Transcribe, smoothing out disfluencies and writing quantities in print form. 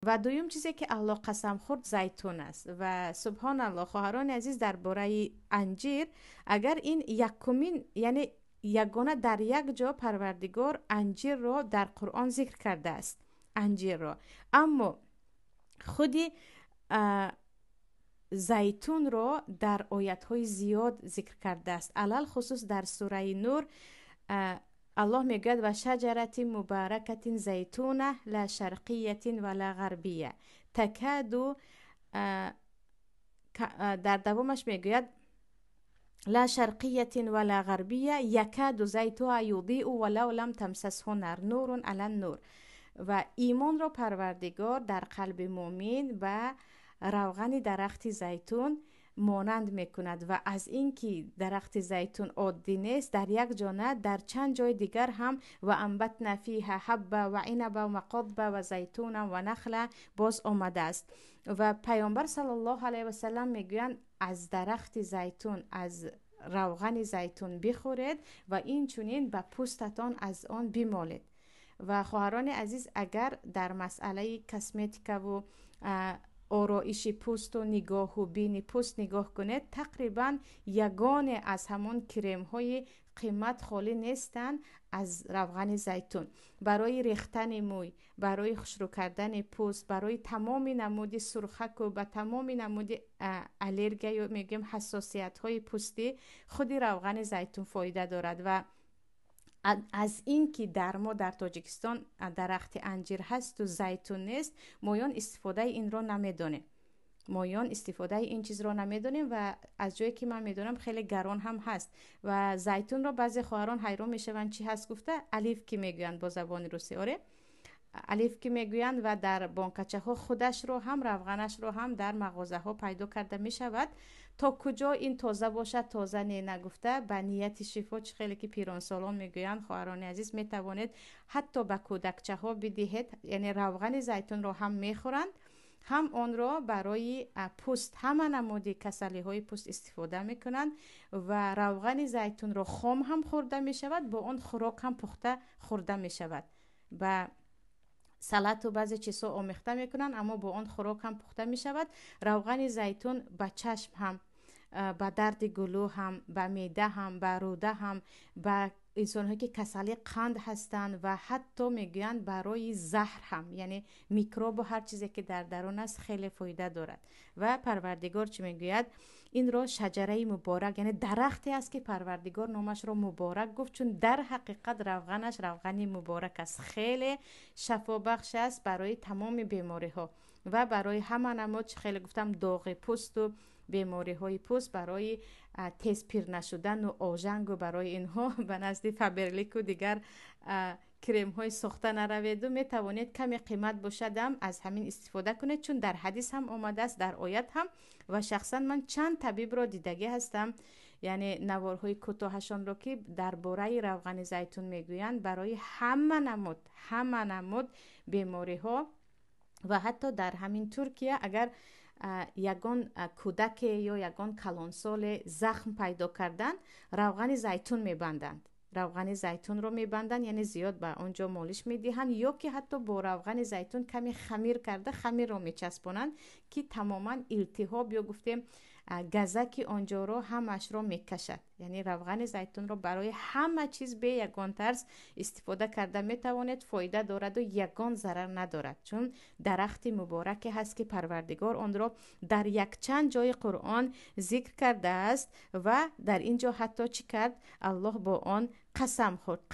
و دویم چیزی که الله قسم خورد زیتون است. و سبحان الله خواهران عزیز، درباره انجیر، اگر این یکمین یعنی یگانه در یک جا پروردگار انجیر را در قرآن ذکر کرده است، انجیر را، اما خودی زیتون را در آیت های زیاد ذکر کرده است. علل خصوص در سوره نور الله میگوید و شجرت مبارکت زیتونه لا شرقیت ولا غربیه تکادو، در دومش میگوید لا شرقیت ولا غربیه یکاد زیتها یضیء ولو لم تمسسه نار نور علی نور. و ایمان را پروردگار در قلب مؤمن و روغن درخت زیتون مانند میکند. و از اینکه درخت زیتون عادی نیست، در یک جا نه، در چند جای دیگر هم و انبتنا فیها حبه و عنب و قضبه و زیتون و نخله باز آمده است. و پیامبر صلی الله علیه و سلم میگویند از درخت زیتون، از روغن زیتون بخورید و این چنین به پوستتان از آن بمالید. و خواهران عزیز، اگر در مسئله کسمتیکا و آرایش پوست و نگاه و بین پوست نگاه کنید، تقریبا یگانه از همون کریم های قیمت خالی نیستن از روغن زیتون. برای ریختن موی، برای خشک کردن پوست، برای تمام نمود سرخک و به تمام نمود الرژی یا میگیم حساسیت های پوستی، خود روغن زیتون فایده دارد. و از این که در ما در تاجیکستان درخت انجیر هست و زیتون نیست، مایان استفاده این را نمیدونیم، مایان استفاده این چیز را نمیدونیم و از جایی که من میدونم خیلی گران هم هست. و زیتون را بعضی خواهران حیران میشوند چی هست گفته، الیف که میگویند با زبان روسی، آره الیف که میگویند. و در بانکچه ها خودش رو هم روغنش رو هم در مغازه ها پیدا کرده میشود. تا کجا این تازه باشد تازه نگفته، به نیت شفا چه خیلی که پیران سالان میگویند خواهران عزیز میتوانید حتی به کودکچه ها بدهید، یعنی روغن زیتون رو هم میخورند هم آن را برای پوست، همه نمودی کسلی های پوست استفاده میکنند. و روغن زیتون رو خام هم خورده میشود، با آن خوراک هم پخته خورده میشود. و سلات و بعضی چیزها آمیخته میکنن اما با آن خوراک هم پخته میشود. روغن زیتون به چشم هم، به درد گلو هم، به معده هم، به روده هم، به انسان که کسلی قند هستند و حتی میگویند برای زهر هم، یعنی میکروب و هر چیزی که در درون است خیلی فایده دارد. و پروردگار چی میگوید؟ این را شجره مبارک، یعنی درختی است که پروردگار نامش را مبارک گفت، چون در حقیقت روغنش روغنی مبارک است، خیلی شفا بخش است برای تمام بیماری ها و برای همه نمود خیلی گفتم داغ پوست و بیماری های پوست، برای تیز پیر نشدن و آژنگ و برای اینها به نزد فابرلیک و دیگر کریم های ساخته نروید و می توانید کمی قیمت باشد از همین استفاده کنید، چون در حدیث هم آمده است، در آیت هم. و شخصا من چند طبیب را دیدگی هستم، یعنی نوارهای کوتاهشان را که درباره روغن زیتون میگویند برای همه نمود بیماری ها. و حتی در همین ترکیه اگر یگان کودک یا یگان کلانسال زخم پیدا کردن، روغن زیتون میبندند، روغن زیتون رو میبندن، یعنی زیاد به اونجا مالش میدهند، یا که حتی با روغن زیتون کمی خمیر کرده خمیر رو میچسبونند که تماما التهاب یا گفتیم گزک آنجا رو همش رو میکشد. یعنی روغن زیتون رو برای همه چیز به یگان طرز استفاده کرده میتوانید، فایده دارد و یگان ضرر ندارد، چون درخت مبارک هست که پروردگار آن را در یک چند جای قرآن ذکر کرده است. و در اینجا حتی چی کرد؟ الله با آن قسم خورد.